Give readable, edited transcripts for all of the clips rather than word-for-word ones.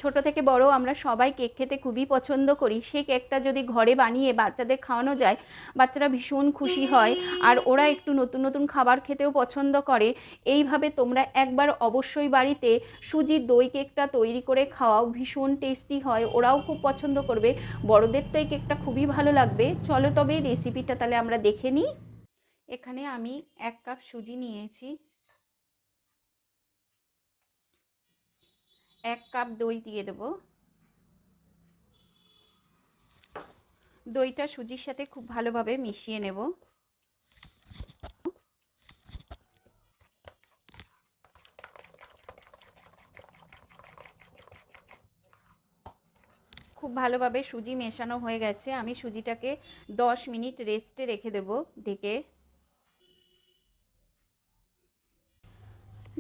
ছোট থেকে বড় আমরা সবাই কেক খেতে খুবই পছন্দ করি। সেই কেকটা যদি ঘরে বানিয়ে বাচ্চাদের খাওয়ানো যায়, বাচ্চারা ভীষণ খুশি হয় আর ওরা একটু নতুন নতুন খাবার খেতেও পছন্দ করে। এইভাবে তোমরা একবার অবশ্যই বাড়িতে সুজির দই কেকটা তৈরি করে খাওয়াও, ভীষণ টেস্টি হয়, ওরাও খুব পছন্দ করবে। বড়দের তো এই কেকটা খুবই ভালো লাগবে। চলো তবে রেসিপিটা তাহলে আমরা দেখে নিই। এখানে আমি 1 কাপ সুজি নিয়েছি, 1 কাপ দই দিয়ে দেবো। দইটা সুজির সাথে খুব ভালোভাবে মিশিয়ে নেব। খুব ভালোভাবে সুজি মেশানো হয়ে গেছে। আমি সুজিটাকে 10 মিনিট রেস্টে রেখে দেব ঢেকে।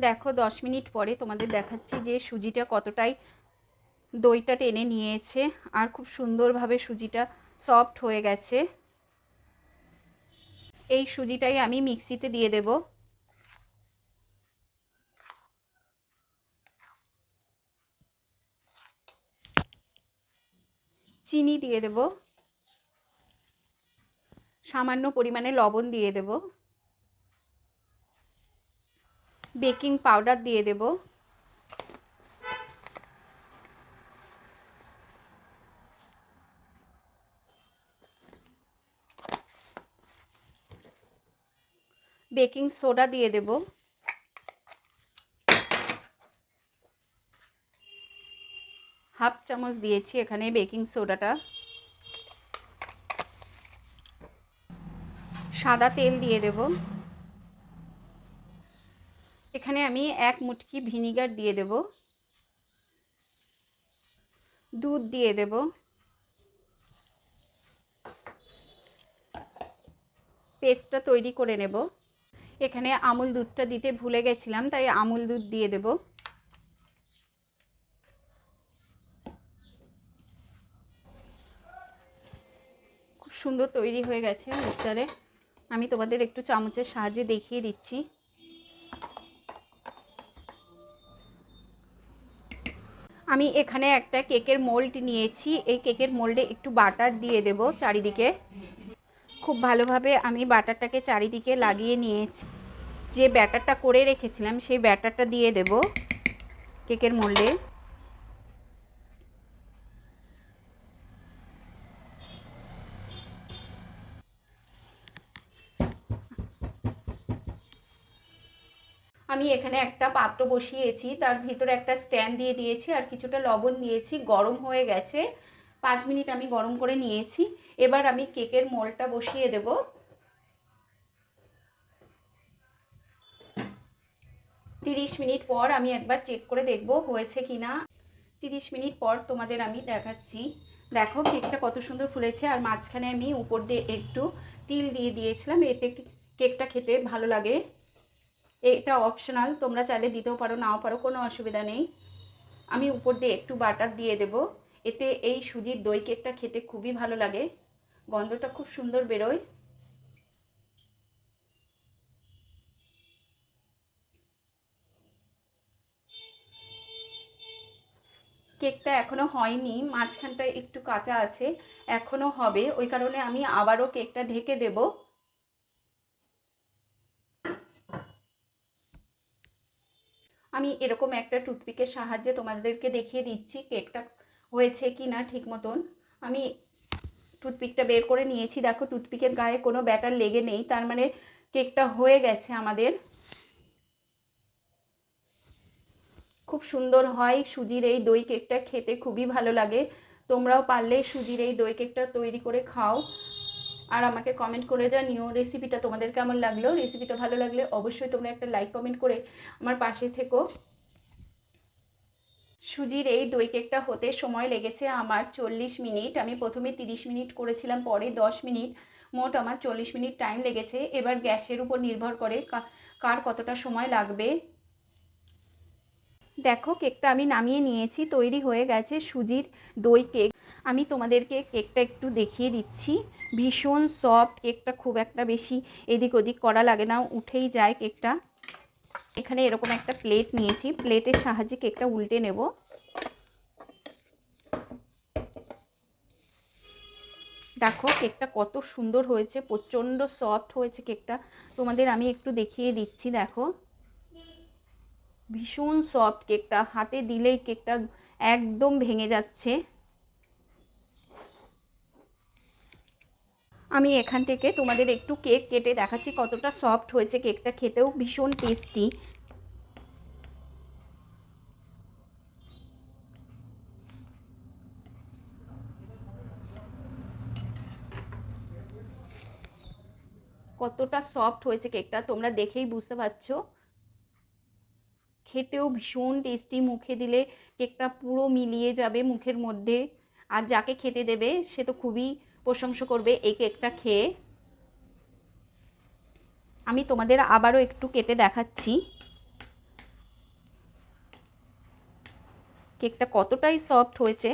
দেখো 10 মিনিট পরে তোমাদের দেখাচ্ছি যে সুজিটা কতটাই দইটা টেনে নিয়েছে আর খুব সুন্দরভাবে সুজিটা সফট হয়ে গেছে। এই সুজিটাই আমি মিক্সিতে দিয়ে দেব। চিনি দিয়ে দেব, সামান্য পরিমাণে লবণ দিয়ে দেব, বেকিং পাউডার দিয়ে দেব, বেকিং সোডা দিয়ে দেব, হাফ চামচ দিয়েছি এখানে বেকিং সোডাটা, সাদা তেল দিয়ে দেব। এখানে আমি 1 মুটকি ভিনিগার দিয়ে দেব, দুধ দিয়ে দেব, পেস্টটা তৈরি করে নেব। এখানে আমুল দুধটা দিতে ভুলে গেছিলাম, তাই আমুল দুধ দিয়ে দেব। খুব সুন্দর তৈরি হয়ে গেছে মিক্সারে। আমি তোমাদের একটু চামচের সাহায্যে দেখিয়ে দিচ্ছি। আমি এখানে একটা কেকের মোল্ড নিয়েছি। এই কেকের মোল্ডে একটু বাটার দিয়ে দেব চারিদিকে। খুব ভালোভাবে আমি বাটারটাকে চারিদিকে লাগিয়ে নিয়েছি। যে ব্যাটারটা করে রেখেছিলাম সেই ব্যাটারটা দিয়ে দেব কেকের মোল্ডে। আমি এখানে একটা পাত্র বসিয়েছি, তার ভিতরে একটা স্ট্যান্ড দিয়ে দিয়েছি আর কিছুটা লবণ দিয়েছি। গরম হয়ে গেছে, 5 মিনিট আমি গরম করে নিয়েছি। এবার আমি কেকের মোল্ডটা বসিয়ে দেব। 30 মিনিট পর আমি একবার চেক করে দেখব হয়েছে কিনা। 30 মিনিট পর তোমাদের আমি দেখাচ্ছি। দেখো কেকটা কত সুন্দর ফুলেছে আর মাঝখানে আমি উপর দিয়ে একটু তিল দিয়ে দিয়েছিলাম, এতে কেকটা খেতে ভালো লাগে। এটা অপশনাল, তোমরা চাইলে দিতেও পারো নাও পারো, কোনো অসুবিধা নেই। আমি উপর দিয়ে একটু বাটার দিয়ে দেব। এতে এই সুজির দই কেকটা খেতে খুবই ভালো লাগে, গন্ধটা খুব সুন্দর বেরোয়। কেকটা এখনো হয়নি, মাঝখানটা একটু কাঁচা আছে, এখনো হবে, ওই কারণে আমি আবারও কেকটা ঢেকে দেব। আমি এরকম একটা টুথপিকের সাহায্যে তোমাদেরকে দেখিয়ে দিচ্ছি কেকটা হয়েছে কি না ঠিক মতন। আমি টুথপিকটা বের করে নিয়েছি, দেখো টুথপিকের গায়ে কোনো ব্যাটার লেগে নেই, তার মানে কেকটা হয়ে গেছে আমাদের। খুব সুন্দর হয় সুজির এই দই কেকটা, খেতে খুবই ভালো লাগে। তোমরাও পারলে সুজির এই দই কেকটা তৈরি করে খাও আর আমাকে কমেন্ট করে জানিও রেসিপিটা তোমাদের কেমন লাগলো। রেসিপিটা ভালো লাগলে অবশ্যই তোমরা একটা লাইক কমেন্ট করে আমার পাশে থেকো। সুজির এই দই কেকটা হতে সময় লেগেছে আমার 40 মিনিট। আমি প্রথমে 30 মিনিট করেছিলাম, পরে 10 মিনিট, মোট আমার 40 মিনিট টাইম লেগেছে। এবার গ্যাসের উপর নির্ভর করে কার কতটা সময় লাগবে। দেখো কেকটা আমি নামিয়ে নিয়েছি, তৈরি হয়ে গেছে সুজির দই কেক। আমি তোমাদেরকে কেকটা একটু দেখিয়ে দিচ্ছি। ভীষণ সফট কেকটা, খুব একটা বেশি এদিক ওদিক করা লাগে না, উঠেই যায় কেকটা। এখানে এরকম একটা প্লেট নিয়েছি, প্লেটের সাহায্যে কেকটা উল্টে নেব। দেখো কেকটা কত সুন্দর হয়েছে, প্রচণ্ড সফট হয়েছে কেকটা। তোমাদের আমি একটু দেখিয়ে দিচ্ছি, দেখো ভীষণ সফট কেকটা, হাতে দিলেই কেকটা একদম ভেঙে যাচ্ছে। আমি এখান থেকে তোমাদের একটু কেক কেটে দেখাচ্ছি কতটা সফট হয়েছে কেকটা, খেতেও ভীষণ টেস্টি। কতটা সফট হয়েছে কেকটা তোমরা দেখেই বুঝতে পারছো। খেতেও ভীষণ টেস্টি, মুখে দিলে কেকটা পুরো মিলিয়ে যাবে মুখের মধ্যে। আর যাকে খেতে দেবে সে তো খুবই প্রশংসা করবে এই কেকটা খেয়ে। আমি তোমাদের আবারও একটু কেটে দেখাচ্ছি কেকটা কতটাই সফট হয়েছে,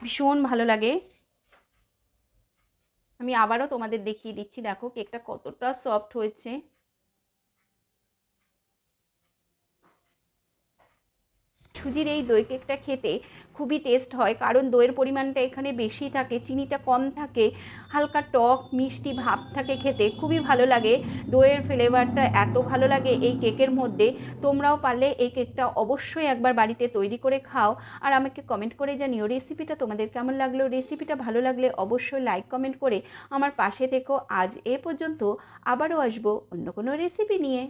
ভীষণ ভালো লাগে। আমি আবারও তোমাদের দেখিয়ে দিচ্ছি, দেখো কেকটা কতটা সফট হয়েছে। সুজির এই দই কেকটা খেতে খুবই টেস্ট হয়, কারণ দইয়ের পরিমাণটা এখানে বেশি থাকে, চিনিটা কম থাকে, হালকা টক মিষ্টি ভাব থাকে, খেতে খুবই ভালো লাগে। দইয়ের ফ্লেভারটা এত ভালো লাগে এই কেকের মধ্যে। তোমরাও পারলে এই কেকটা অবশ্যই একবার বাড়িতে তৈরি করে খাও, আর আমাকে কমেন্ট করে জানিও রেসিপিটা তোমাদের কেমন লাগলো। রেসিপিটা ভালো লাগলে অবশ্যই লাইক কমেন্ট করে আমার পাশে থেকো। আজ এ পর্যন্ত, আবারও আসবো অন্য কোনো রেসিপি নিয়ে।